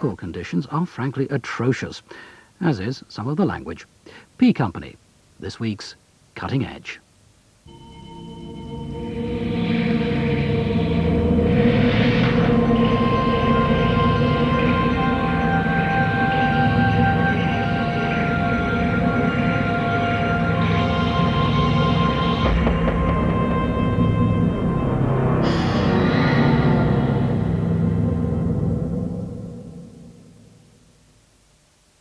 School conditions are frankly atrocious, as is some of the language. P Company, this week's Cutting Edge.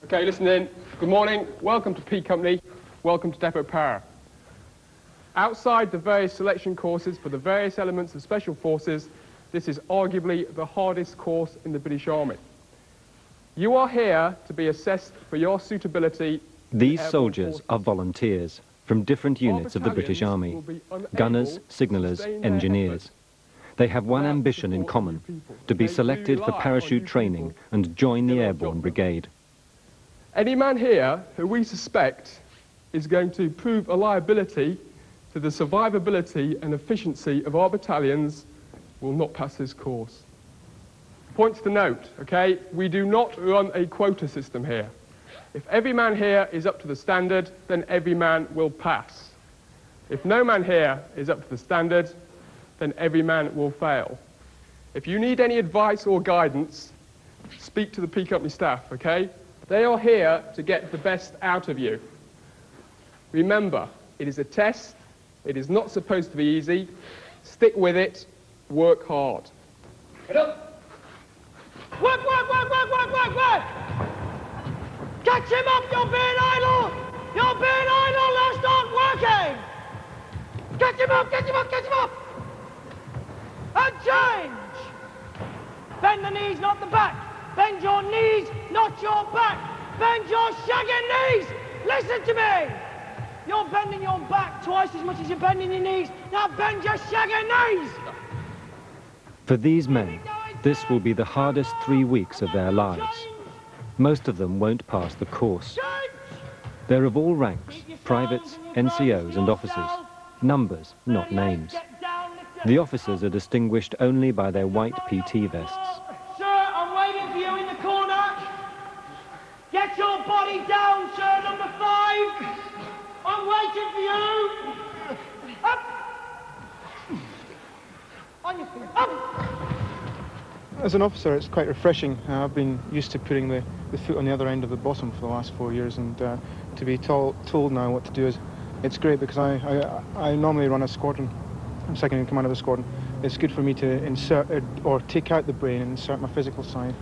Okay, listen in. Good morning. Welcome to P Company. Welcome to Depot Power. Outside the various selection courses for the various elements of Special Forces, this is arguably the hardest course in the British Army. You are here to be assessed for your suitability. These soldiers are volunteers from different units of the British Army. Gunners, signallers, engineers. They have one ambition in common, to be selected for parachute training and join the Airborne Brigade. Any man here who we suspect is going to prove a liability to the survivability and efficiency of our battalions will not pass this course. Points to note, okay? We do not run a quota system here. If every man here is up to the standard, then every man will pass. If no man here is up to the standard, then every man will fail. If you need any advice or guidance, speak to the P Company staff, okay? They are here to get the best out of you. Remember, it is a test. It is not supposed to be easy. Stick with it. Work hard. Get up. Work, work, work, work, work, work, work! Catch him up, you're being idle! You're being idle, that's not working! Catch him up, catch him up, catch him up! And change! Bend the knees, not the back. Bend your knees, not your back. Bend your shagging knees. Listen to me. You're bending your back twice as much as you're bending your knees. Now bend your shagging knees. For these men, this will be the hardest 3 weeks of their lives. Most of them won't pass the course. They're of all ranks, privates, NCOs and officers. Numbers, not names. The officers are distinguished only by their white PT vests. Get your body down, sir, number 5. I'm waiting for you. Up. On your feet. Up. As an officer, it's quite refreshing. I've been used to putting the foot on the other end of the bottom for the last 4 years, and to be told now what to do it's great, because I normally run a squadron. I'm second in command of the squadron. It's good for me to insert or take out the brain and insert my physical side.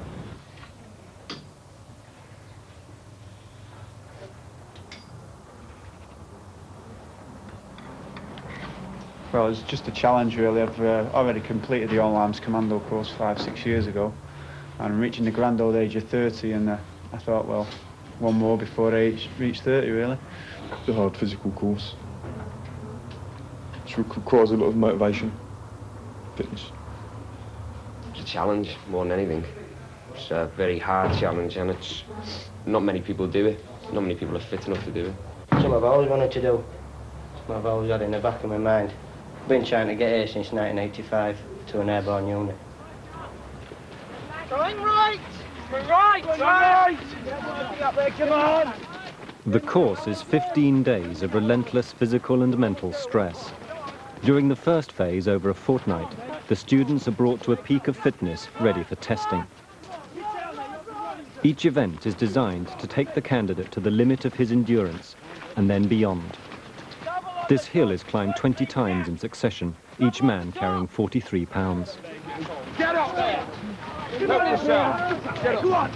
Well, it's just a challenge, really. I've already completed the All-Arms Commando course 5-6 years ago. I'm reaching the grand old age of 30, and I thought, well, one more before I reach 30, really. It's a hard physical course. It requires a lot of motivation, fitness. It's a challenge more than anything. It's a very hard challenge, and it's not many people do it. Not many people are fit enough to do it. Something I've always wanted to do. Something I've always had in the back of my mind. Been trying to get here since 1985 to an airborne unit. Going right! Going right! Going right! Get up there, come on! The course is 15 days of relentless physical and mental stress. During the first phase, over a fortnight, the students are brought to a peak of fitness ready for testing. Each event is designed to take the candidate to the limit of his endurance and then beyond. This hill is climbed 20 times in succession, each man carrying 43 pounds. Get up there! Get up yourself! Get up! Come on!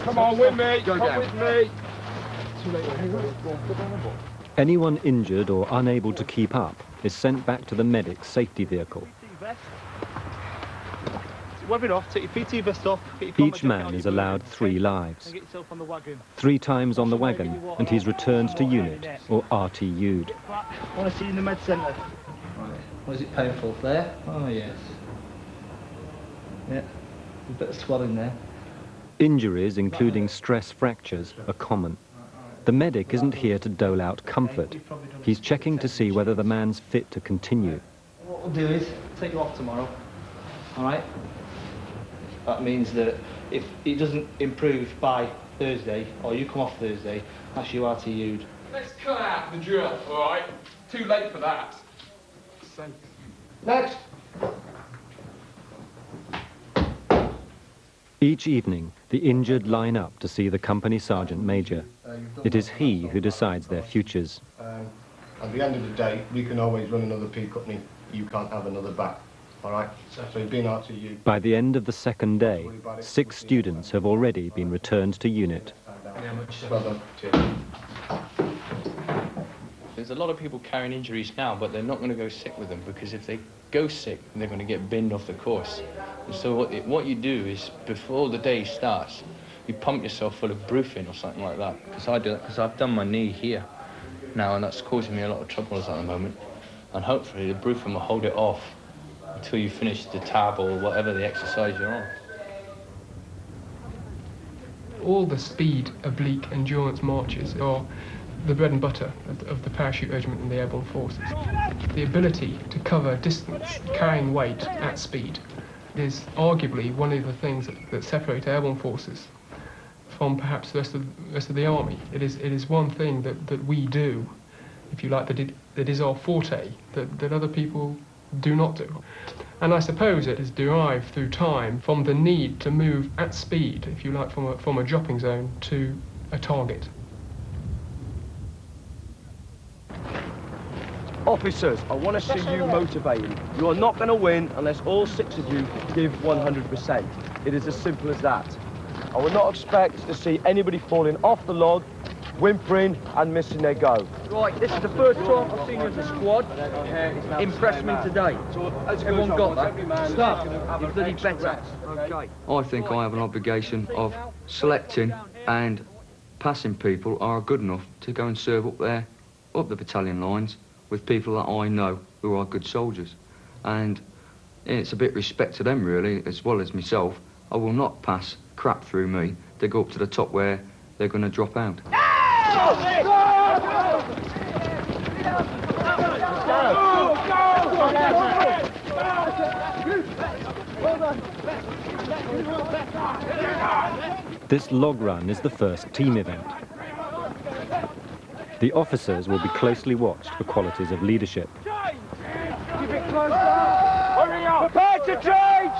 Come on with me! Come with me! Anyone injured or unable to keep up is sent back to the medic's safety vehicle. Web it off, take your PT vest off. Each man is allowed 3 lives. 3 times on the wagon, and he's returned to unit, or RTU'd. I want to see you in the med centre. Was it painful there? Oh, yes. Yeah, a bit of swelling there. Injuries, including stress fractures, are common. The medic isn't here to dole out comfort. He's checking to see whether the man's fit to continue. What we'll do is take you off tomorrow, all right? That means that if it doesn't improve by Thursday, or you come off Thursday, that's you RTU'd. Let's cut out the drill, all right? Too late for that. Next. Each evening, the injured line up to see the company sergeant major. It is he who decides their futures. At the end of the day, we can always run another P company. You can't have another back. All right? So you've been RTU. By the end of the second day, 6 students have already been returned to unit. Well done. Cheers. There's a lot of people carrying injuries now, but they're not going to go sick with them, because if they go sick, they're going to get binned off the course. And so what you do is, before the day starts, you pump yourself full of Brufen or something like that. Because I do that, because I've done my knee here now, and that's causing me a lot of troubles at the moment. And hopefully the Brufen will hold it off until you finish the tab or whatever the exercise you're on. All the speed oblique endurance marches are the bread and butter of the parachute regiment and the airborne forces. The ability to cover distance carrying weight at speed is arguably one of the things that separate airborne forces from perhaps the rest of the army. It is one thing that we do, if you like, that is our forte, that other people do not do. And I suppose it is derived through time from the need to move at speed, if you like, from a dropping zone to a target. Officers, I want to see you motivated. You are not going to win unless all 6 of you give 100%. It is as simple as that. I would not expect to see anybody falling off the log, whimpering and missing their go. Right, this is the first time I've seen you as a squad. Impressed me today. Everyone got that? Stop. You're bloody better. Okay. I think I have an obligation of selecting and passing people are good enough to go and serve up the battalion lines with people that I know who are good soldiers. And it's a bit of respect to them, really, as well as myself. I will not pass crap through me to go up to the top where they're going to drop out. This log run is the first team event. The officers will be closely watched for qualities of leadership. Keep it close down. Hurry up. Prepare to change.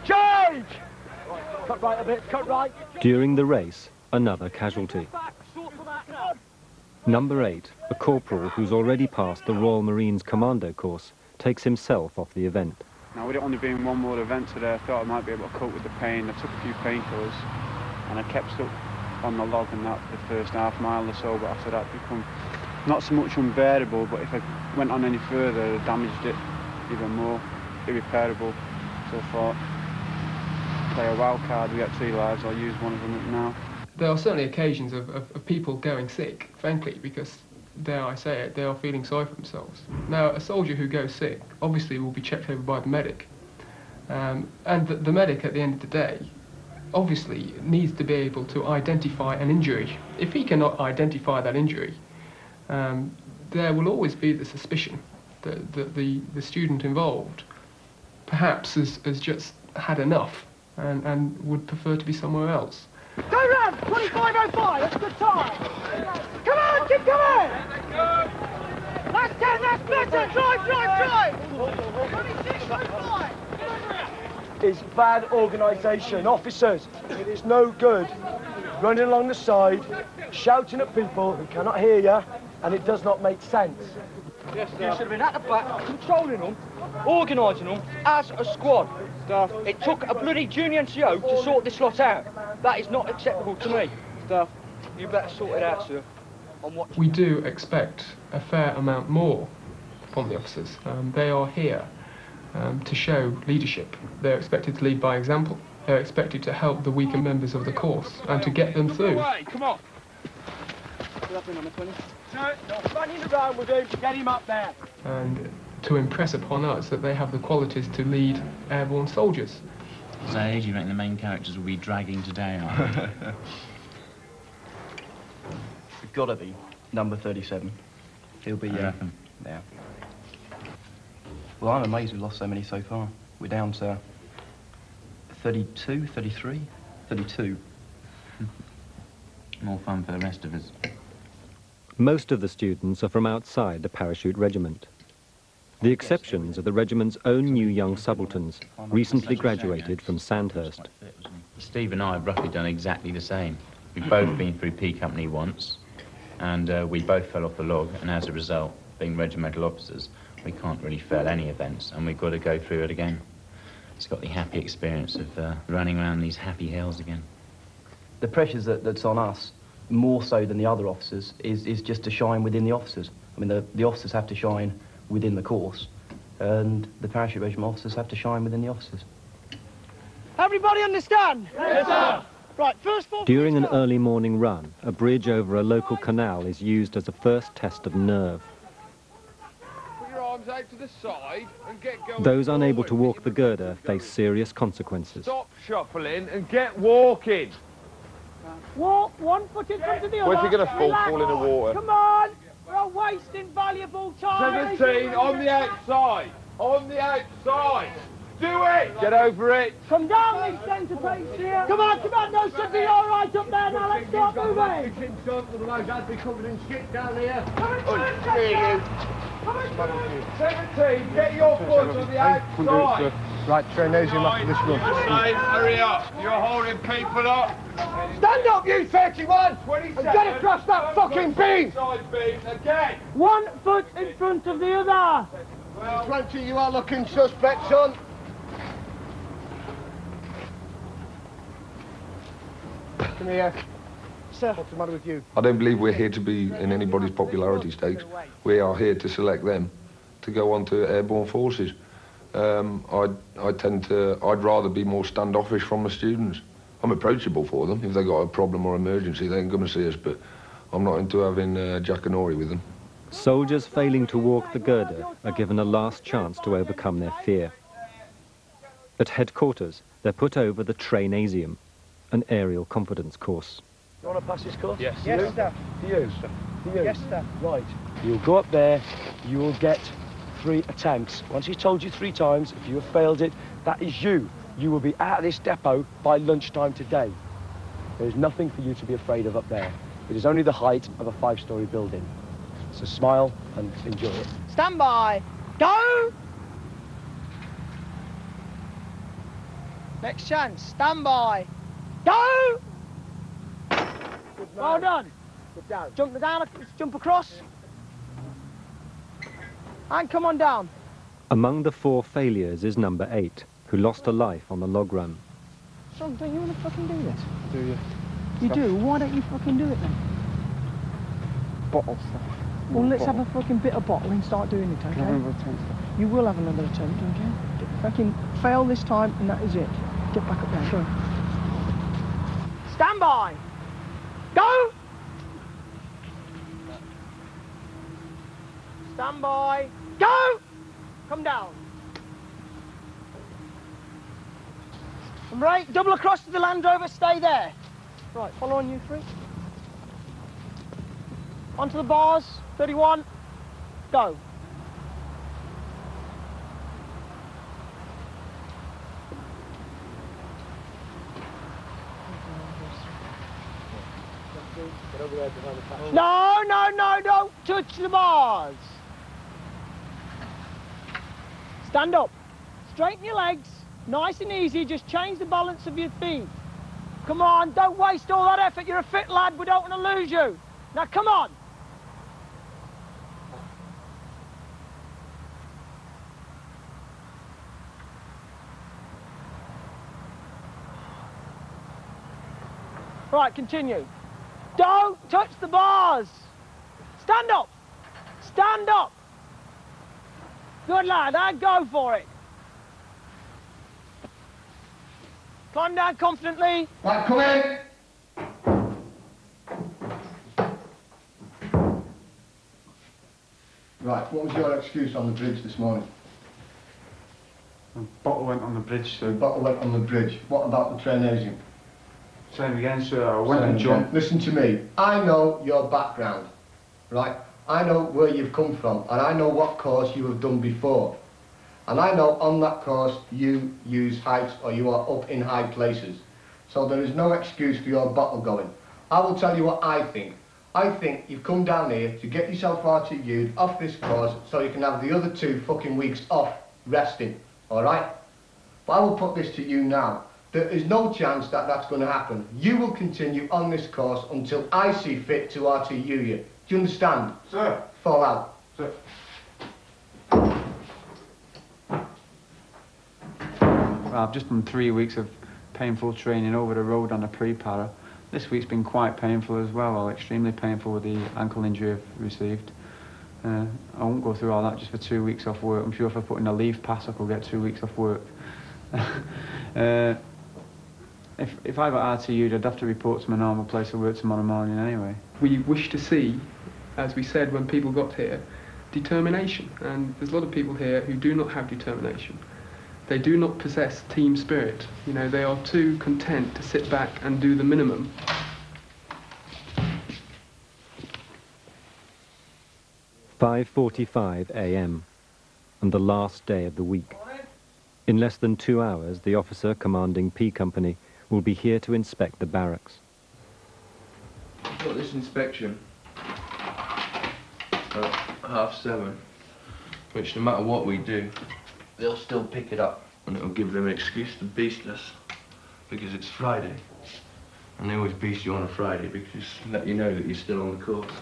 Change. Cut right a bit. Cut right. During the race, another casualty. Number 8, a corporal who's already passed the Royal Marines Commando course, takes himself off the event. Now, with it only being one more event today, I thought I might be able to cope with the pain. I took a few painkillers and I kept stuck on the log and that for the first half mile or so, but after that it become not so much unbearable, but if I went on any further, I damaged it even more, irreparable. So I thought, play a wild card, we get 3 lives, I'll use one of them now. There are certainly occasions of people going sick, frankly, because, dare I say it, they are feeling sorry for themselves. Now, a soldier who goes sick obviously will be checked over by the medic, and the medic at the end of the day obviously needs to be able to identify an injury. If he cannot identify that injury, there will always be the suspicion that the student involved perhaps has just had enough and would prefer to be somewhere else. Go round! 25.05, that's a good time! Come on, keep coming! That's 10, that's better! Drive! 26.05! It's bad organisation. Officers, it is no good running along the side, shouting at people who cannot hear you, and it does not make sense. Yes, you should have been at the back, controlling them, organising them as a squad. Staff. It took a bloody junior NCO to sort this lot out. That is not acceptable to me. Staff, you better sort it out, sir. We do expect a fair amount more from the officers. They are here to show leadership. They're expected to lead by example. They're expected to help the weaker members of the course and to get them through. Come on! No, running around with him, get him up there. And to impress upon us that they have the qualities to lead airborne soldiers. So who do you reckon the main characters will be dragging today, aren't they? It's got to be number 37. He'll be, yeah. Well, I'm amazed we've lost so many so far. We're down to 32, 33, 32. More fun for the rest of us. Most of the students are from outside the parachute regiment. The exceptions are the regiment's own new young subalterns, recently graduated from Sandhurst. Steve and I have roughly done exactly the same. We've both been through P Company once, and we both fell off the log, and as a result, being regimental officers, we can't really fail any events, and we've got to go through it again. It's got the happy experience of running around these happy hills again. The pressures that's on us, more so than the other officers, is just to shine within the officers. I mean, the officers have to shine within the course, and the parachute regiment officers have to shine within the officers. Everybody understand? Yes, sir. Right, first four. During an early morning run, a bridge over a local canal is used as a first test of nerve. Put your arms out to the side and get going. Those unable to walk the girder face serious consequences. Stop shuffling and get walking. Walk one foot in front of the other. Where's he going to fall in the water? Come on! We're wasting valuable time. 17 on the outside. On the outside. Do it! Get over it. Come down these centre plates here. Come on, no, should be all right up there now. Let's start moving. Otherwise I'd be covered in shit down here. Here you. 17, get your foot on the outside. Right, trainasium after this run. Hurry up. You're holding people up. Stand up, you 31! 27. And get across that fucking beam! Side beam again. 1 foot in front of the other. Well, 20, you are looking suspect, son. Come here. Sir. What's the matter with you? I don't believe we're here to be in anybody's popularity stakes. We are here to select them to go on to airborne forces. I'd rather be more standoffish from the students. I'm approachable for them. If they've got a problem or emergency, they can come and see us, but I'm not into having Jackanory with them. Soldiers failing to walk the girder are given a last chance to overcome their fear. At headquarters, they're put over the trainasium, an aerial confidence course. You want to pass this course? Yes. Yes, sir. For you? For you? Yes, sir. Right. You'll go up there, you will get 3 attempts. Once he's told you 3 times, if you have failed it, that is you. You will be out of this depot by lunchtime today. There is nothing for you to be afraid of up there. It is only the height of a 5-story building. So smile and enjoy it. Stand by. Go! Next chance. Stand by. Go! Well done. Get down. Jump across. And come on down. Among the 4 failures is number 8, who lost a life on the log run. Son, don't you want to fucking do this? Do you? You do? Why don't you fucking do it then? Bottle stuff. Well, let's have a fucking bit of bottle and start doing it, okay? Can I have another attempt? You will have another attempt, okay? Fucking fail this time and that is it. Get back up there, go. Stand by. Go! Stand by. Go! Come down. And right, double across to the Land Rover, stay there. Right, follow on you 3. Onto the bars, 31, go. Get over there behind the patch. No, don't touch the bars. Stand up. Straighten your legs. Nice and easy, just change the balance of your feet. Come on, don't waste all that effort. You're a fit lad, we don't want to lose you. Now, come on. Right, continue. Don't touch the bars. Stand up. Stand up. Good lad, and go for it. Climb down confidently. Right, come in. Right, what was your excuse on the bridge this morning? A bottle went on the bridge, sir. The bottle went on the bridge. What about the trainasium? Same again, sir. I went and jumped. Listen to me. I know your background, right? I know where you've come from, and I know what course you have done before. And I know on that course you use heights or you are up in high places. So there is no excuse for your bottle going. I will tell you what I think. I think you've come down here to get yourself RTU'd off this course so you can have the other 2 fucking weeks off resting, alright? But I will put this to you now. There is no chance that that's going to happen. You will continue on this course until I see fit to RTU you. Do you understand? Sir. Fall out. Sir. Well, I've just done 3 weeks of painful training over the road on a pre-para. This week's been quite painful as well, or extremely painful with the ankle injury I've received. I won't go through all that just for 2 weeks off work. I'm sure if I put in a leave pass I could get 2 weeks off work. If I got RTU'd, I'd have to report to my normal place of work tomorrow morning anyway. We wish to see, as we said when people got here, determination. And there's a lot of people here who do not have determination. They do not possess team spirit. You know, they are too content to sit back and do the minimum. "5:45 a.m. and the last day of the week. In less than 2 hours, the officer commanding P Company will be here to inspect the barracks. I've got this inspection at 7:30, which no matter what we do, they'll still pick it up, and it'll give them an excuse to beast us because it's Friday. And they always beast you on a Friday because let you know that you're still on the course.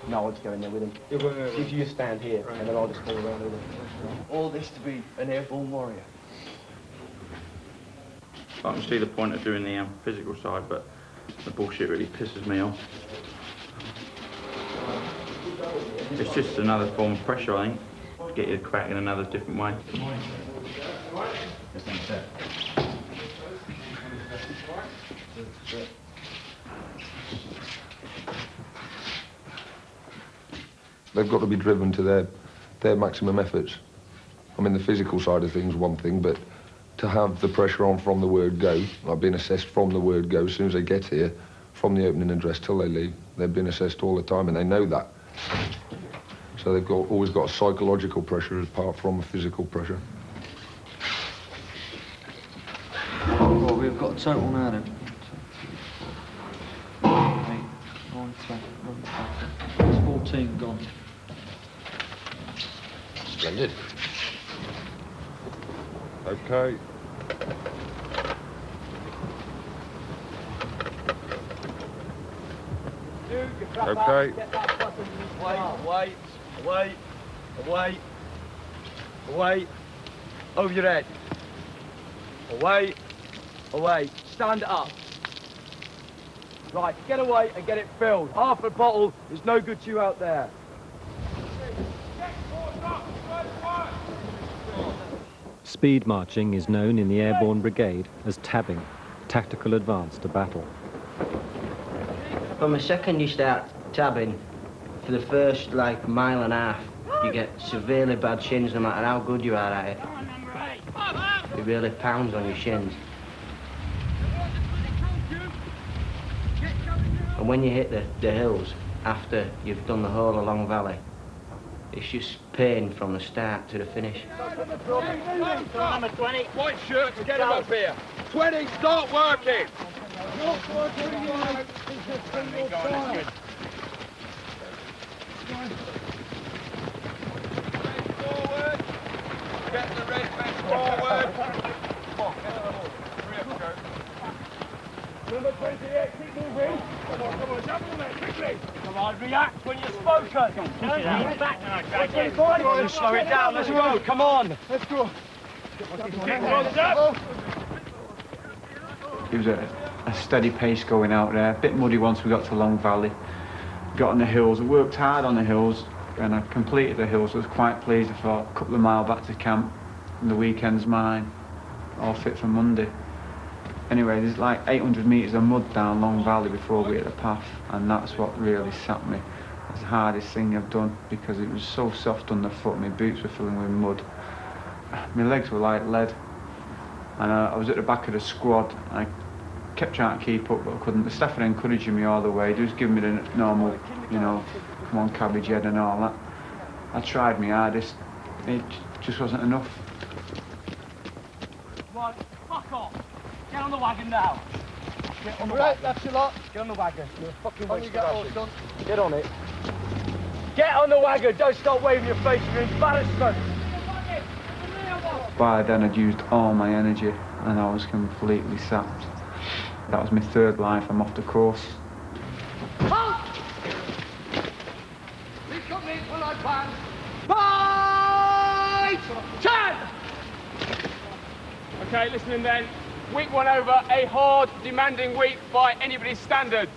No, I'll just go in there with him. If you just stand here, and then I'll just fall around with him. All this to be an airborne warrior. I can see the point of doing the physical side, but the bullshit really pisses me off. It's just another form of pressure, I think, to get you to crack in another different way. They've got to be driven to their maximum efforts. I mean, the physical side of things, one thing, but to have the pressure on from the word go, like being assessed from the word go, as soon as they get here, from the opening address till they leave, they've been assessed all the time, and they know that. So they've always got a psychological pressure apart from a physical pressure. Well, we've got a total now then. 8, 9, 10, 11, 12. There's 14 gone. Splendid. Okay. Okay. Wait, away, away, away, over your head. Away, away, stand up. Right, get away and get it filled. Half a bottle is no good to you out there. Speed marching is known in the Airborne Brigade as tabbing, tactical advance to battle. From the second you start tabbing, for the first mile and a half, you get severely bad shins no matter how good you are at it. It really pounds on your shins. And when you hit the hills, after you've done the whole along valley, it's just pain from the start to the finish. Number 20. White shirts, get him up here. 20, start working. Forward. Get the red men forward. Come on, get them all. 3 of them go. Number 28, keep moving. Come on, double men, quickly. Come on, react when you're spoken. Slow it down, let's go, come on. Let's go. It was a steady pace going out there, a bit muddy once we got to Long Valley. Got on the hills, I worked hard on the hills, and I completed the hills. I was quite pleased. I thought, a couple of miles back to camp, and the weekend's mine, all fit for Monday. Anyway, there's like 800 metres of mud down Long Valley before we hit the path, and that's what really sapped me. It's the hardest thing I've done because it was so soft underfoot, my boots were filling with mud. My legs were like lead, and I was at the back of the squad. I kept trying to keep up, but I couldn't. The staff were encouraging me all the way, just giving me the normal, you know, come on cabbage head and all that. I tried my hardest, it just wasn't enough. Right, fuck off! Get on the wagon now! Get on the wagon. That's your lot. Get on the wagon. You're a fucking waste of ration. Get on it. Get on the wagon! Don't stop waving your face, you're an embarrassment! By then I'd used all my energy and I was completely sapped. That was my third life, I'm off the course. Halt! Please come in when I plan. Fight! Turn! Okay, listening then. Week 1 over, a hard, demanding week by anybody's standards.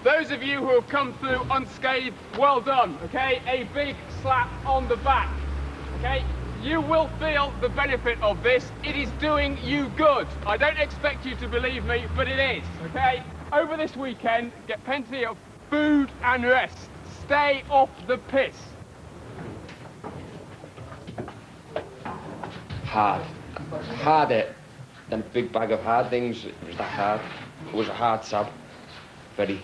Those of you who have come through unscathed, well done, okay? A big slap on the back, okay? You will feel the benefit of this. It is doing you good. I don't expect you to believe me, but it is, okay? Over this weekend, get plenty of food and rest. Stay off the piss. Hard. Hard it. Them big bag of hard things, it was that hard. It was a hard sab. Very.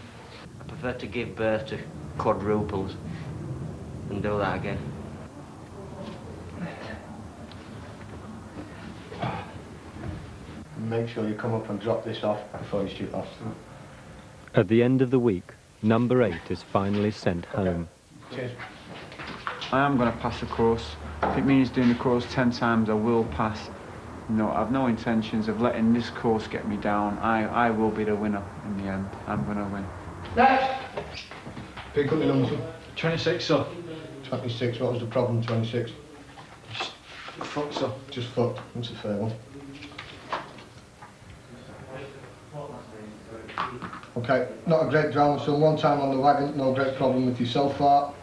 I prefer to give birth to quadruples and do that again. Make sure you come up and drop this off before you shoot off. At the end of the week, number 8 is finally sent home. Cheers. I am going to pass the course. If it means doing the course 10 times, I will pass. No, I've no intentions of letting this course get me down. I will be the winner in the end. I'm going to win. Next! Pick up the number. 26, sir. 26, what was the problem, 26? Fuck, sir. Just fucked. That's a fair one. Okay, not a great drama, so one time on the wagon, no great problem with you so far.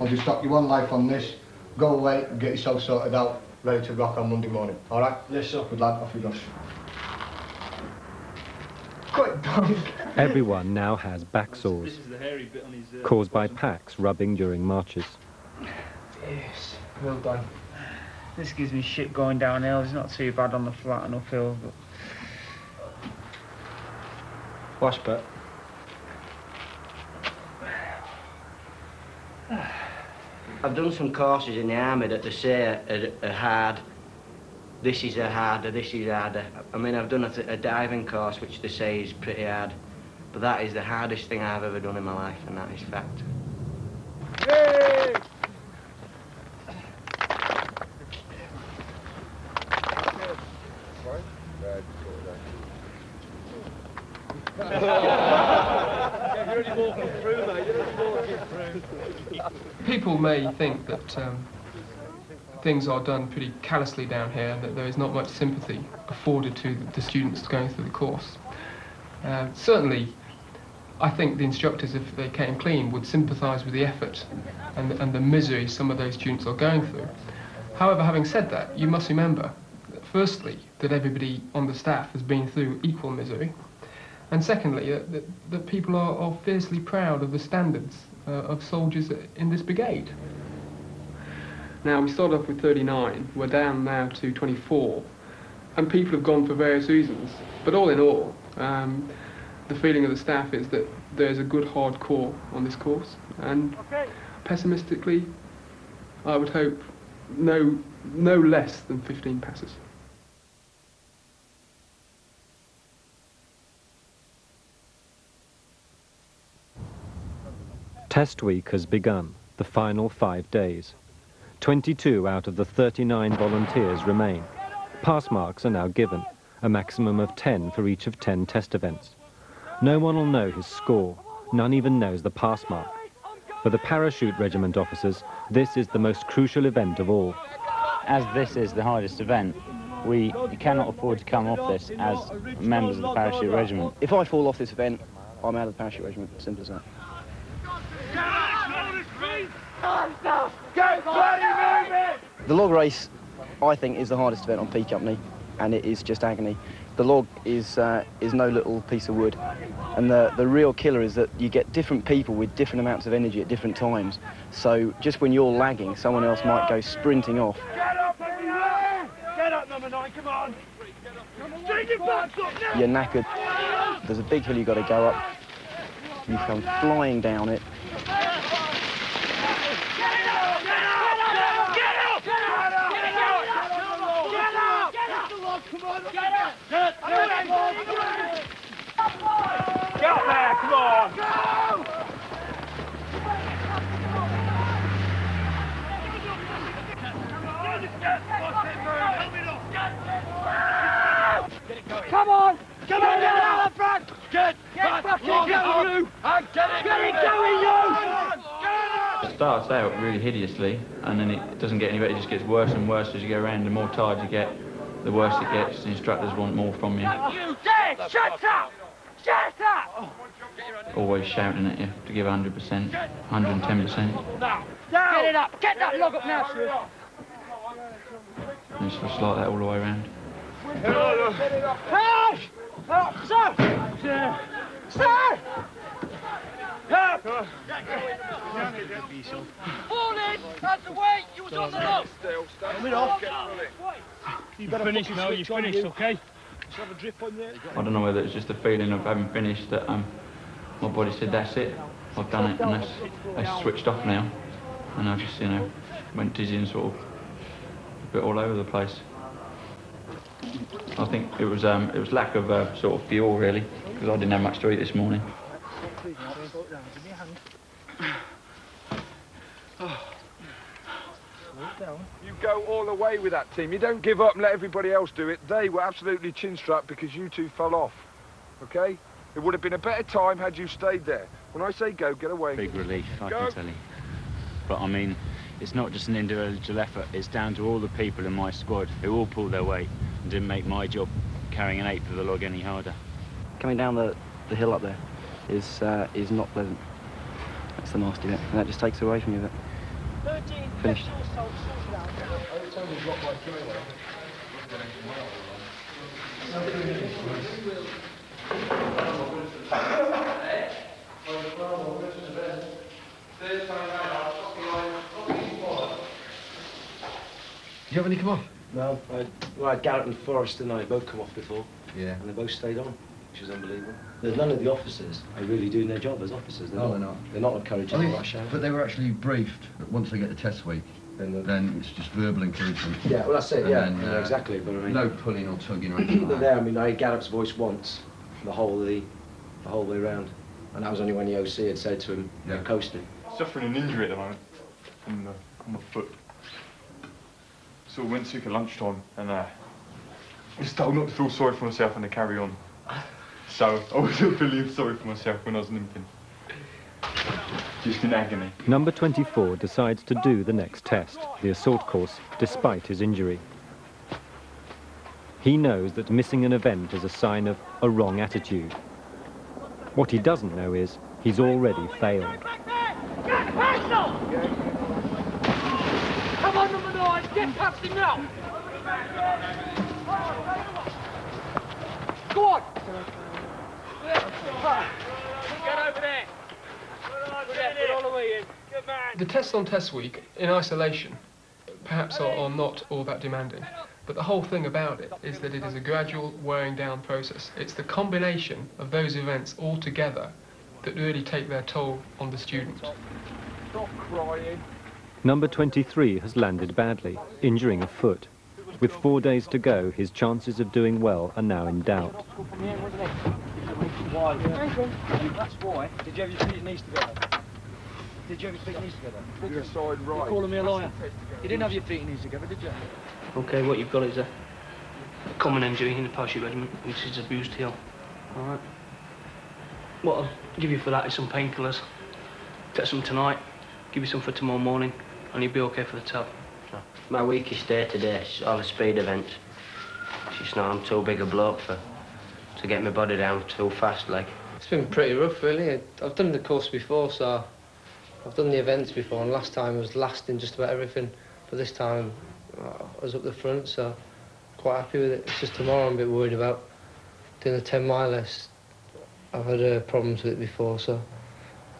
I'll just stop you one life on this. Go away and get yourself sorted out, ready to rock on Monday morning. All right? Yes, sir. Good lad, off you go. Quick, down. Everyone now has back sores, caused by packs rubbing during marches. Yes, well done. This gives me shit going downhill. It's not too bad on the flat and uphill, but... Last bit. I've done some courses in the army that they say are hard. This is a harder, this is harder. I mean, I've done a diving course which they say is pretty hard, but that is the hardest thing I've ever done in my life, and that is fact. Yay! People may think that things are done pretty callously down here and that there is not much sympathy afforded to the students going through the course. Certainly, I think the instructors, if they came clean, would sympathise with the effort and the misery some of those students are going through. However, having said that, you must remember, firstly, that everybody on the staff has been through equal misery, and secondly, that people are fiercely proud of the standards of soldiers in this brigade. Now, we started off with 39, we're down now to 24, and people have gone for various reasons, but all in all, the feeling of the staff is that there's a good hard core on this course, and pessimistically, I would hope no less than 15 passes. Test week has begun, the final 5 days. 22 out of the 39 volunteers remain. Pass marks are now given, a maximum of 10 for each of 10 test events. No one will know his score, none even knows the pass mark. For the parachute regiment officers, this is the most crucial event of all. As this is the hardest event, we cannot afford to come off this as members of the parachute regiment. If I fall off this event, I'm out of the parachute regiment, simple as that. The log race, I think, is the hardest event on P Company, and it is just agony. The log is no little piece of wood, and the real killer is that you get different people with different amounts of energy at different times. So just when you're lagging, someone else might go sprinting off. Get up, get up, number 9, come on! Straight your backs up now! You're knackered. There's a big hill you've got to go up. You come flying down it. Get up there, come on! Come on! Come on, get out the front! Get back in, get the and get it going, you! It starts out really hideously, and then it doesn't get any better. It just gets worse and worse as you go around. The more tired you get, the worse it gets. The instructors want more from you. You dead! Shut up! Shut up! Always shouting at you to give 100%, 110%. Now, get it up! Get that log up now, sir! And it's just like that all the way around. Hey! Sir! Sir! Help! Fall in! That's the way! You was on the log! Come off. You finished now, you finished, okay? I don't know whether it's just a feeling of having finished that my body said, that's it, I've done it, and that's switched off now. And I just, went dizzy and sort of a bit all over the place. I think it was lack of sort of fuel, really, because I didn't have much to eat this morning. You go all the way with that team. You don't give up and let everybody else do it. They were absolutely chin-strapped because you two fell off, OK? It would have been a better time had you stayed there. When I say go, get away. Big relief, I can tell you. But, I mean, it's not just an individual effort. It's down to all the people in my squad who all pulled their weight and didn't make my job carrying an 1/8 of the log any harder. Coming down the hill up there is not pleasant. That's the nasty bit, and that just takes away from you a bit. Finished. Do you have any come off? No, I had Garrett and Forrest and I both come off before. Yeah. And they both stayed on, which is unbelievable. There's none of the officers are really doing their job as officers. They're not. They're not encouraging the rush hour. But they were actually briefed that once they get the test week, then it's just verbal encouragement. Yeah, well that's it, yeah, then, exactly. But I mean, no pulling or tugging or anything like that. There, I mean, I heard Garrett's voice once, the whole way round. And that was only when the OC had said to him, you're coasting. Suffering an injury at the moment on my foot. So I went sick at lunchtime and I was told not to feel sorry for myself and to carry on. So I wasn't feeling sorry for myself when I was limping. Just in agony. Number 24 decides to do the next test, the assault course, despite his injury. He knows that missing an event is a sign of a wrong attitude. What he doesn't know is he's already failed. Get past him! Come on, number 9, get past him now! Go on! Get over there! Get all the way in. Good man! The tests on test week, in isolation, perhaps are not all that demanding. But the whole thing about it is that it is a gradual wearing down process. It's the combination of those events all together that really take their toll on the student. Stop crying. Number 23 has landed badly, injuring a foot. With 4 days to go, his chances of doing well are now in doubt. Why? That's why. Did you have your feet and knees together? Did you have your feet and knees together? Your side right. You're calling me a liar. You didn't have your feet and knees together, did you? Okay, what you've got is a common injury in the parachute regiment, which is a bruised heel. All right. What I'll give you for that is some painkillers. Take some tonight, give you some for tomorrow morning, and you'll be okay for the tub. My weakest day today is all the speed events. Just know I'm too big a bloke to get my body down too fast, like. It's been pretty rough, really. I've done the course before, so I've done the events before, and last time I was last in just about everything. But this time I was up the front, so quite happy with it. It's just tomorrow I'm a bit worried about. doing the 10 milers, I've had problems with it before, so I'm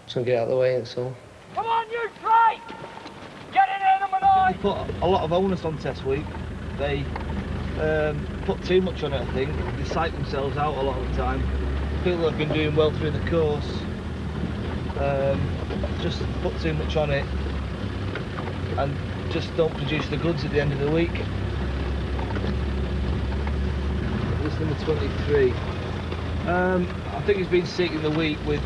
just going to get it out of the way, that's all. Come on, you try! Get in here, number 9! They put a lot of onus on test week. They put too much on it, I think. They psych themselves out a lot of the time. People that have been doing well through the course just put too much on it and just don't produce the goods at the end of the week. This is number 23. I think he's been sick in the week with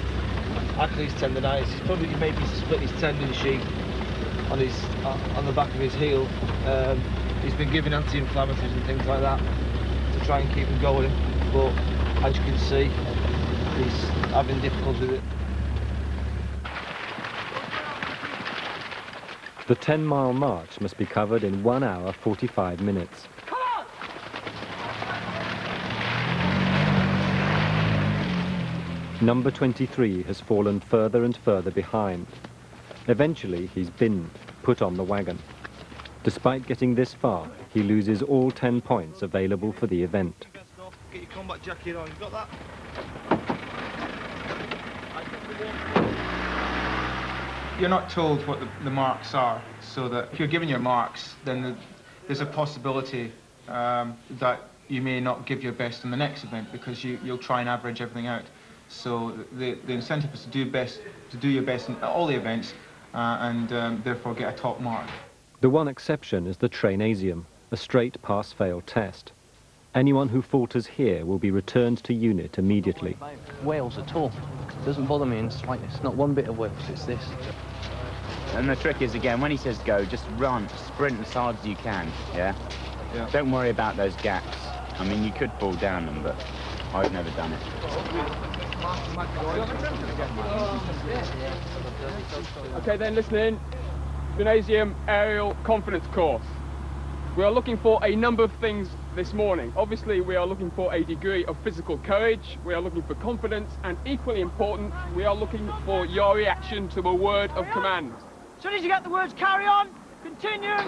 Achilles tendonitis. He's probably maybe split his tendon sheet on his on the back of his heel. He's been given anti-inflammatories and things like that to try and keep him going, but as you can see, he's having difficulty with it. The 10-mile march must be covered in 1 hour 45 minutes. Number 23 has fallen further and further behind. Eventually, he's binned, put on the wagon. Despite getting this far, he loses all 10 points available for the event. Get your combat jacket on, you got that? You're not told what the marks are, so that if you're given your marks, then there's a possibility that you may not give your best in the next event because you'll try and average everything out. So the incentive is to do your best in all the events, and therefore get a top mark. The one exception is the trainasium, a straight pass-fail test. Anyone who falters here will be returned to unit immediately. Wales at all. Doesn't bother me in the slightest. Not one bit of Wales, it's this. And the trick is, again, when he says go, just run, sprint as hard as you can, yeah? Don't worry about those gaps. I mean, you could fall down them, but I've never done it. Okay then, listen in. Gymnasium aerial confidence course. We are looking for a number of things this morning. Obviously, we are looking for a degree of physical courage, we are looking for confidence, and equally important, we are looking for your reaction to a word of command. As soon as you get the words carry on, continue,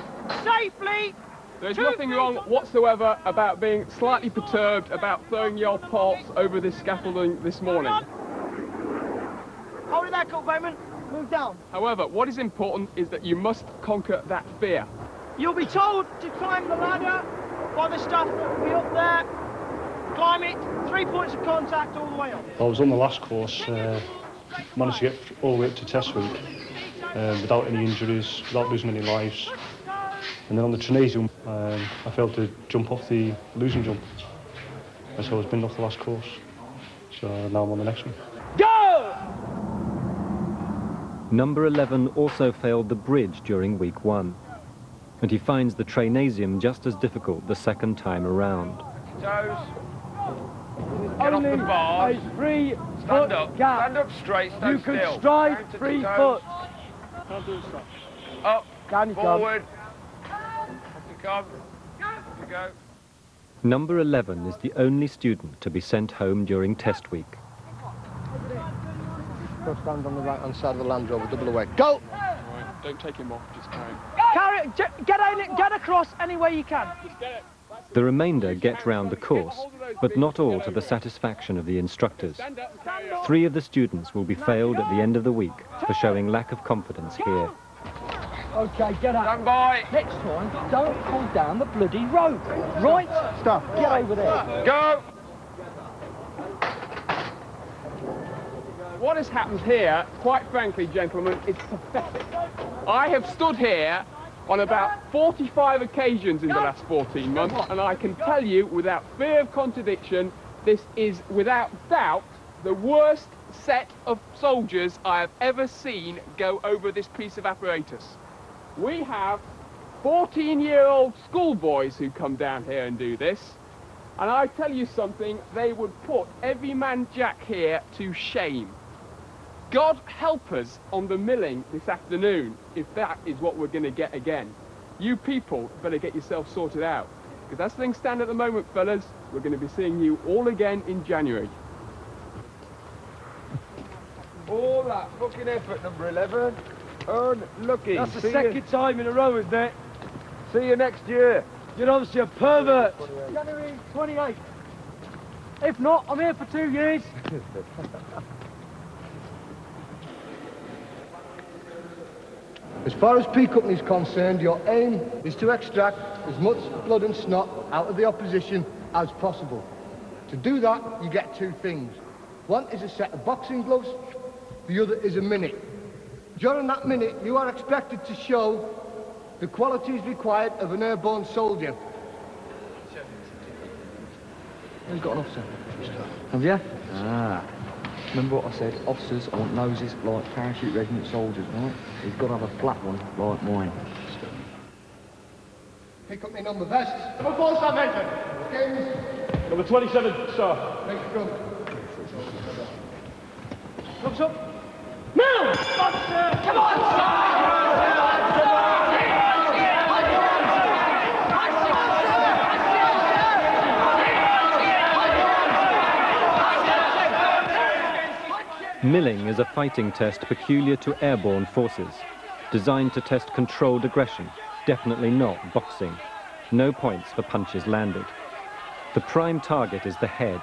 safely. There is nothing wrong whatsoever about being slightly perturbed about throwing your parts over this scaffolding this morning. Hold it there, Culverman. Move down. However, what is important is that you must conquer that fear. You'll be told to climb the ladder by the staff that will be up there. Climb it, 3 points of contact all the way up. I was on the last course, managed to get all the way up to test week without any injuries, without losing any lives. And then on the Trinasium, I failed to jump off the losing jump. And so I was binned off the last course. So now I'm on the next one. Go! Number 11 also failed the bridge during week 1. And he finds the Trainasium just as difficult the second time around. Toes. Get off the bars. Free Stand up. Gap. Stand up straight. Stand You still. can stride Down to 3 the foot. toes. Up. Down you come. Forward. Off you come. Off you go. Number 11 is the only student to be sent home during test week. Go stand on the right-hand side of the Land Rover, double away. Go! Right, don't take him off, just carry him. Get across any way you can. The remainder get round the course, but not all to the satisfaction of the instructors. 3 of the students will be failed at the end of the week for showing lack of confidence here. Okay, get up. Stand by. Next time, don't pull down the bloody rope. Right? Stop. Get over there. Go. What has happened here, quite frankly, gentlemen, is pathetic. I have stood here on about 45 occasions in the last 14 months, and I can tell you, without fear of contradiction, this is, without doubt, the worst set of soldiers I have ever seen go over this piece of apparatus. We have 14-year-old schoolboys who come down here and do this, and I tell you something, they would put every man jack here to shame. God help us on the milling this afternoon, if that is what we're going to get again. You people better get yourself sorted out, because as things stand at the moment, fellas, we're going to be seeing you all again in January. All that fucking effort, number 11. Unlucky. That's the second time in a row, isn't it? See you next year. You're obviously a pervert. January 28th. If not, I'm here for 2 years. As far as P Company is concerned, your aim is to extract as much blood and snot out of the opposition as possible. To do that, you get 2 things. One is a set of boxing gloves, the other is a minute. During that minute, you are expected to show the qualities required of an airborne soldier. Who's got an officer? Have you? Ah. Remember what I said? Officers, I want noses like parachute regiment soldiers, right? He's got to have a flat one like mine. Pick up my number vests. Number 4, Sir Major. Skins. Number 27, sir. Make it come. Comes up. Now! Come on, Milling is a fighting test peculiar to airborne forces, designed to test controlled aggression, definitely not boxing. No points for punches landed. The prime target is the head.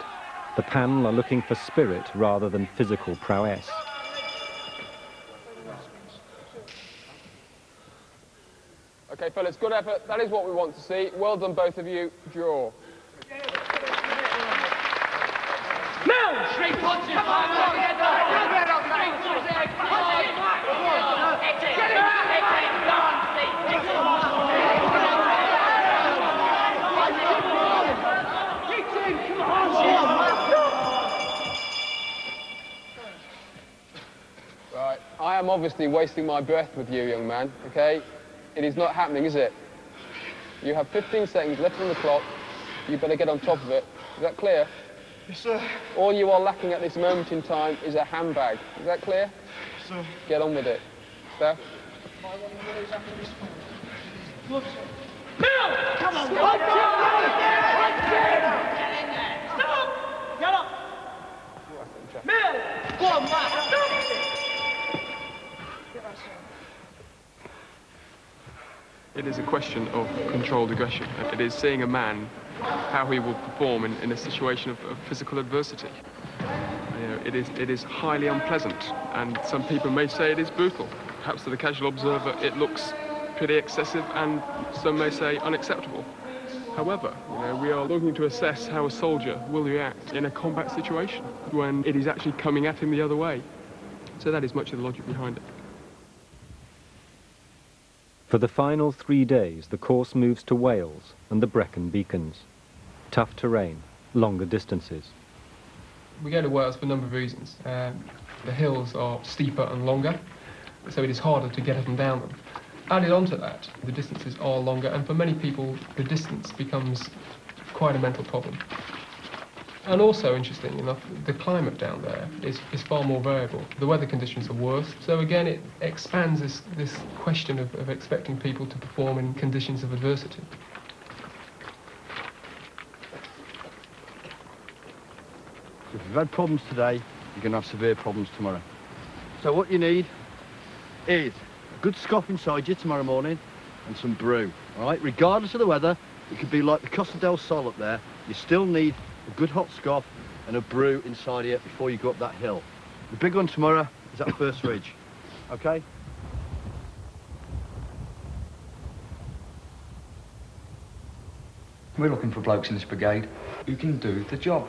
The panel are looking for spirit rather than physical prowess. Okay, fellas, good effort. That is what we want to see. Well done, both of you. Draw. Now! Straight punches! Right, I am obviously wasting my breath with you, young man, okay? It is not happening, is it? You have 15 seconds left on the clock. You better get on top of it. Is that clear? Yes, sir. All you are lacking at this moment in time is a handbag. Is that clear? Yes, sir. Get on with it. Steph? Now! Come on, Stop! Get up! Mill! Go on, Matt! Stop! It is a question of controlled aggression. It is seeing a man how he will perform in a situation of physical adversity. You know, it is highly unpleasant, and some people may say it is brutal. Perhaps to the casual observer it looks pretty excessive, and some may say unacceptable. However, you know, we are looking to assess how a soldier will react in a combat situation when it is actually coming at him the other way. So that is much of the logic behind it. For the final 3 days, the course moves to Wales and the Brecon Beacons. Tough terrain, longer distances. We go to Wales for a number of reasons. The hills are steeper and longer, so it is harder to get up and down them. Added on to that, the distances are longer, and for many people, the distance becomes quite a mental problem. And also, interestingly enough, the climate down there is far more variable. The weather conditions are worse, so again, it expands this question of expecting people to perform in conditions of adversity. If you've had problems today, you're going to have severe problems tomorrow. So what you need is a good scoff inside you tomorrow morning and some brew, all right? Regardless of the weather, it could be like the Costa del Sol up there, you still need a good hot scoff and a brew inside here before you go up that hill. The big one tomorrow is that first ridge, okay? We're looking for blokes in this brigade who can do the job.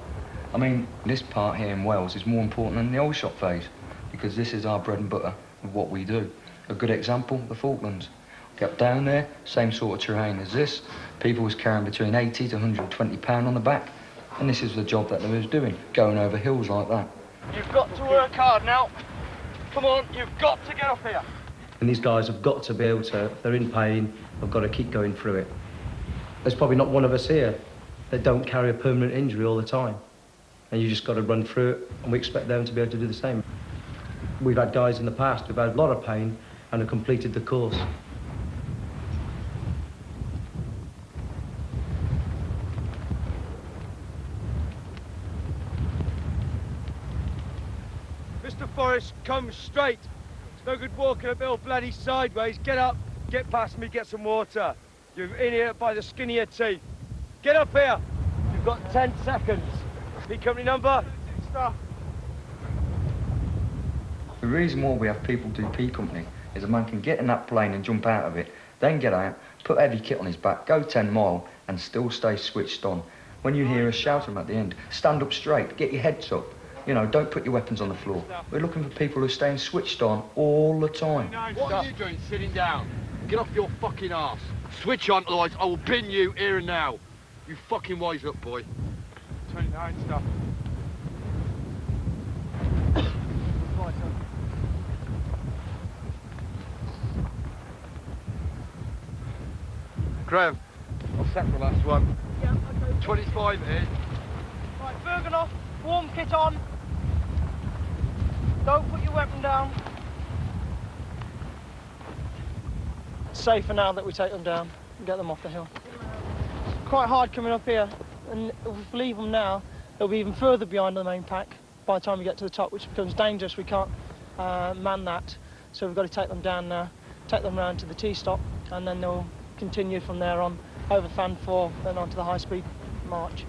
I mean, this part here in Wales is more important than the old shop phase, because this is our bread and butter of what we do. A good example, the Falklands. Get down there, same sort of terrain as this. People was carrying between 80 to 120 pound on the back, and this is the job that they was doing, going over hills like that. You've got to work hard now. Come on, you've got to get up here. And these guys have got to be able to, if they're in pain, they've got to keep going through it. There's probably not one of us here that don't carry a permanent injury all the time. And you just got to run through it, and we expect them to be able to do the same. We've had guys in the past who've had a lot of pain and have completed the course. Mr. Forrest, come straight. It's no good walking uphill bloody sideways. Get up, get past me, get some water. You're in here by the skin of your teeth. Get up here. You've got 10 seconds. P company number. Stop. The reason why we have people do P company is a man can get in that plane and jump out of it, then get out, put heavy kit on his back, go 10 mile and still stay switched on. When you hear us shout at the end, stand up straight, get your heads up. You know, don't put your weapons on the floor. We're looking for people who are staying switched on all the time. What are you doing sitting down? Get off your fucking arse. Switch on, otherwise I will pin you here and now. You fucking wise up, boy. 29 stuff. Graham, I'll set the last one. Yeah, okay. 25 in. Right, Bergen off, warm kit on. Don't put your weapon down. It's safer now that we take them down and get them off the hill. It's quite hard coming up here, and if we leave them now, they'll be even further behind the main pack by the time we get to the top, which becomes dangerous. We can't man that, so we've got to take them down now, take them round to the T-stop, and then they'll continue from there on over Fan 4, then on to the high-speed march.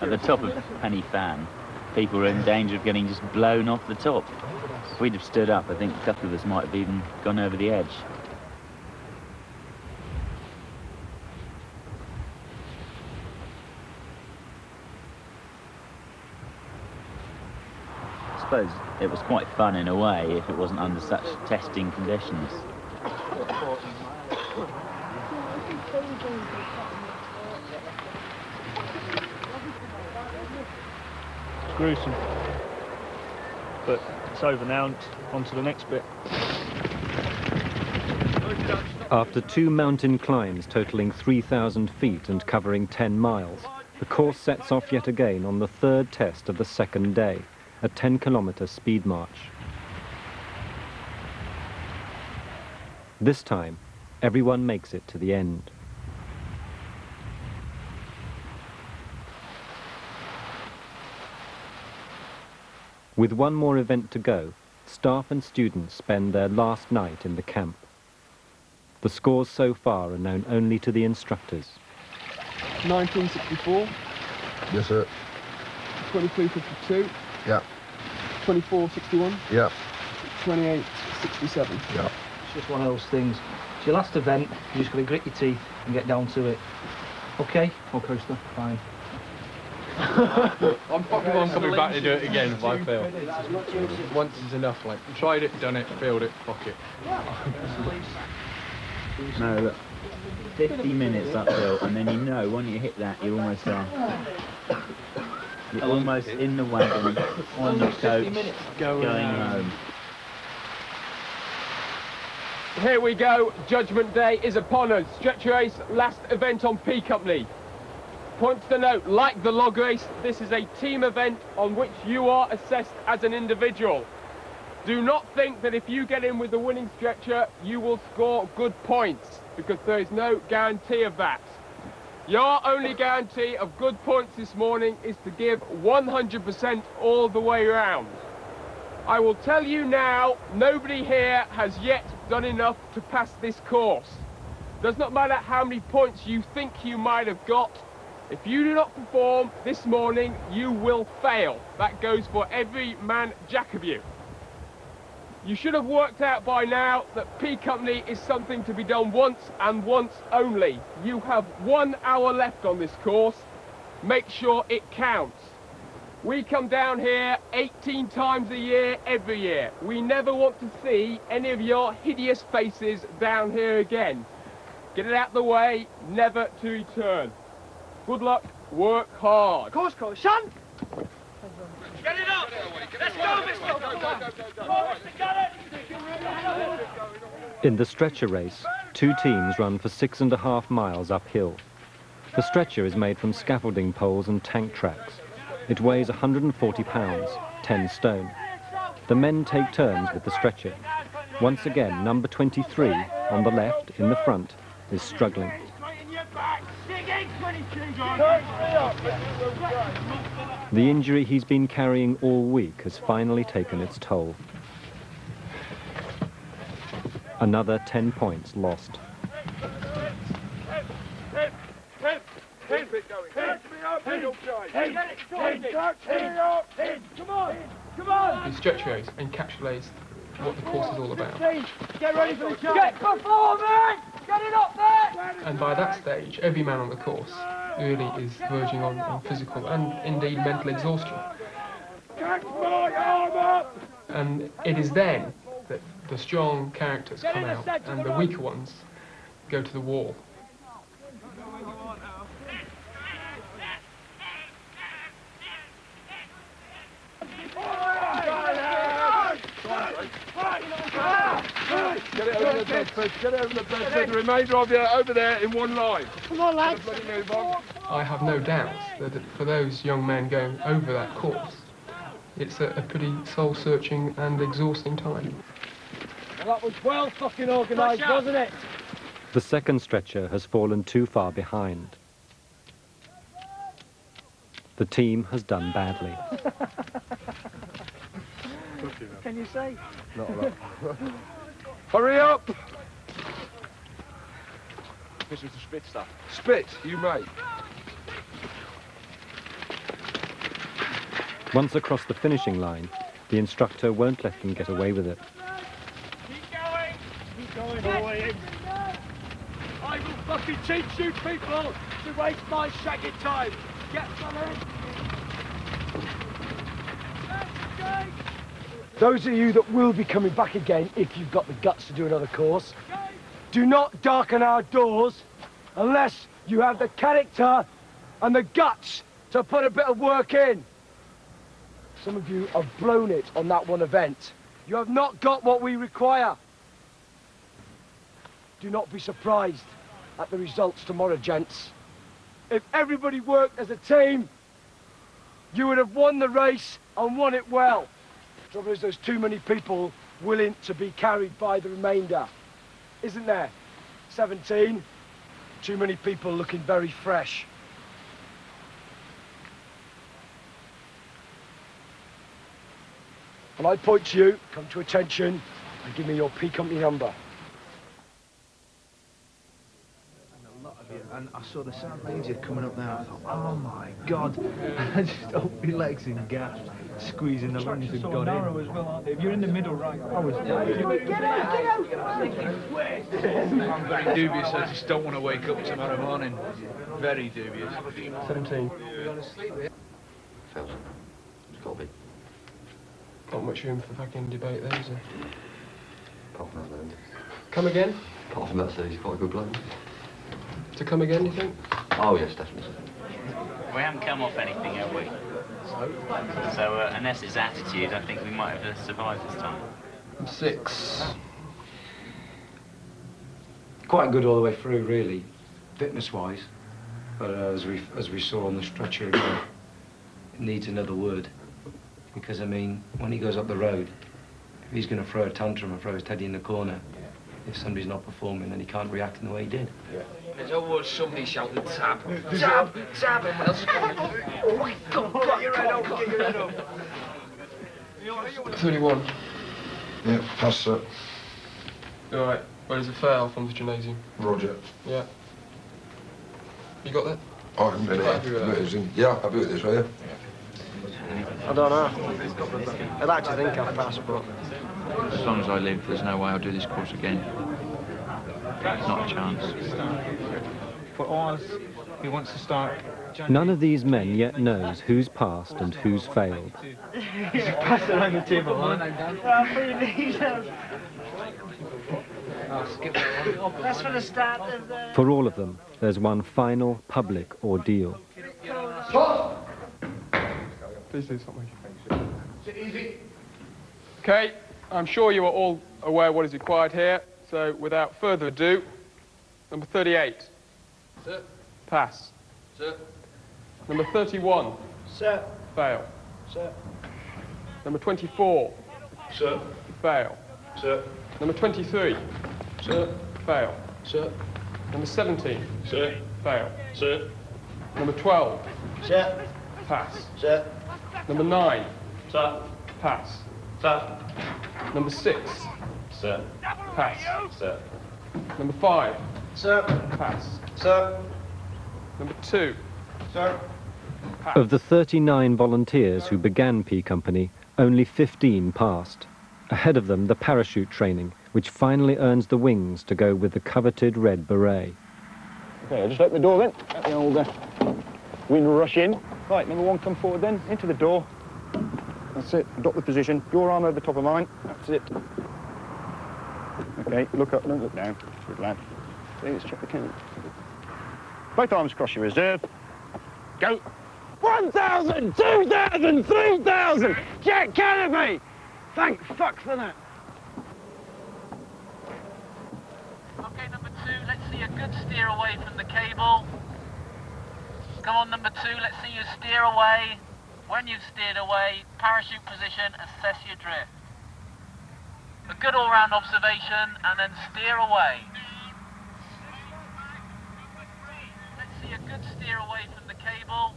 At the top of Penny Fan, people were in danger of getting just blown off the top. If we'd have stood up, I think a couple of us might have even gone over the edge. I suppose it was quite fun in a way if it wasn't under such testing conditions. It's gruesome, but it's over now and on to the next bit. After 2 mountain climbs totaling 3,000 feet and covering 10 miles, the course sets off yet again on the 3rd test of the 2nd day, a 10-kilometre speed march. This time, everyone makes it to the end. With one more event to go, staff and students spend their last night in the camp. The scores so far are known only to the instructors. 1964. Yes, sir. 2352. Yeah. 2461. Yeah. 2867. Yeah. It's just one of those things. It's your last event, you just got to grit your teeth and get down to it. Okay? Okay, sir. Fine. I'm fucking on coming back to do it again if I fail. Once is enough, like, tried it, done it, failed it, fuck it. No, look, 50 minutes uphill, and then you know when you hit that, you're almost there. You're almost in the wagon, on the coach, going home. Here we go, Judgment Day is upon us. Stretcher race, last event on P Company. Points to note, like the log race, this is a team event on which you are assessed as an individual. Do not think that if you get in with the winning stretcher, you will score good points, because there is no guarantee of that. Your only guarantee of good points this morning is to give 100% all the way round. I will tell you now, nobody here has yet done enough to pass this course. Does not matter how many points you think you might have got. If you do not perform this morning, you will fail. That goes for every man jack of you. You should have worked out by now that P Company is something to be done once and once only. You have 1 hour left on this course. Make sure it counts. We come down here 18 times a year, every year. We never want to see any of your hideous faces down here again. Get it out of the way, never to return. Good luck, work hard. Course, son! Get it up! Let's go, Mr. In the stretcher race, 2 teams run for 6.5 miles uphill. The stretcher is made from scaffolding poles and tank tracks. It weighs 140 pounds, 10 stone. The men take turns with the stretcher. Once again, number 23, on the left, in the front, is struggling. The injury he's been carrying all week has finally taken its toll. Another 10 points lost. The stretcher aids encapsulates what the course is all about. Get ready for the jump! Get performing! Get it up there! And by that stage, every man on the course really is verging on physical and indeed mental exhaustion. Catch my arm up! And it is then that the strong characters come out and the weaker ones go to the wall. Get it over the bed, Fred. Get it over the bed, Fred. The remainder of you over there in one line. Come on, lads. I have no doubt that for those young men going over that course, it's a pretty soul-searching and exhausting time. Well, that was well fucking organised, wasn't it? The second stretcher has fallen too far behind. The team has done badly. Can you say? Not a lot. Hurry up! This is the Spit stuff. Spit, you mate. Once across the finishing line, the instructor won't let them get away with it. Keep going, boy. I will fucking teach you people to waste my shagging time. Get something. Those of you that will be coming back again, if you've got the guts to do another course, do not darken our doors unless you have the character and the guts to put a bit of work in. Some of you have blown it on that one event. You have not got what we require. Do not be surprised at the results tomorrow, gents. If everybody worked as a team, you would have won the race and won it well. The trouble is there's too many people willing to be carried by the remainder. Isn't there? 17. Too many people looking very fresh. And I point to you, come to attention, and give me your P Company number. And I saw the South Major coming up there. I thought, oh my God! I just opened my legs and gasped, squeezing the lungs and got in. As well, aren't they? If you're in the middle, right? I was. Get I'm very dubious. I just don't want to wake up tomorrow morning. Very dubious. 17. Fails. It's got to be. Not much room for fucking debate there, is there? Apart from that, then. Come again? Apart from that, he's quite a good bloke. To come again, do you think? Oh, yes, definitely. We haven't come off anything, have we? So, unless it's attitude, I think we might have survived this time. 6. Quite good all the way through, really, fitness-wise. But as we saw on the stretcher again, it needs another word. Because, I mean, when he goes up the road, if he's going to throw a tantrum and throw his teddy in the corner, if somebody's not performing, then he can't react in the way he did. Yeah. There's always somebody shouting, tab, tab, tab, and else going, oh my God, get your head up, get your head up. 31. Yeah, pass, sir. All right. Well, there's a foul from the gymnasium. Roger. Yeah. You got that? I haven't been here. Yeah, happy with this, are you? I don't know. I'd like to think I've passed, but... As long as I live, there's no way I'll do this course again. Not a chance. For us, he wants to start... None of these men yet knows who's passed and who's failed. Pass it around the table, huh? That's for the start of the... For all of them, there's one final public ordeal. Please do something. Sit easy. Okay, I'm sure you are all aware what is required here, so without further ado, number 38. Sir. Pass. Sir. Number 31. Sir. Fail. Sir. Number 24. Sir. Fail. Sir. Number 23. Sir. Fail. Sir. Number 17. Sir. Fail. Sir. Number 12. Sir. Pass. Sir. Number 9. Sir. Pass. Sir. Number 6. Sir. Pass. Sir. Number 5. Sir. Pass. Sir. Number 2. Sir. Of the 39 volunteers who began P Company, only 15 passed. Ahead of them, the parachute training, which finally earns the wings to go with the coveted red beret. Okay, I'll just open the door then. Let the old wind rush in. Right, number one, come forward then, into the door. That's it, adopt the position. Your arm over the top of mine, that's it. Okay, look up, don't look down. Good lad. Okay, let's check the count. Both arms across your reserve. Go. 1,000, 2,000, 3,000! Jack Canopy! Thank fuck for that. Okay, number two, let's see a good steer away from the cable. Come on, number two, let's see you steer away. When you've steered away, parachute position, assess your drift. A good all-round observation, and then steer away. Let's see a good steer away from the cable.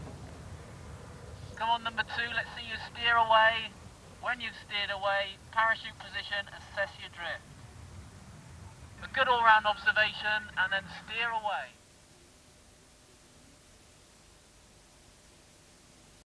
Come on, number two, let's see you steer away. When you've steered away, parachute position, assess your drift. A good all-round observation, and then steer away.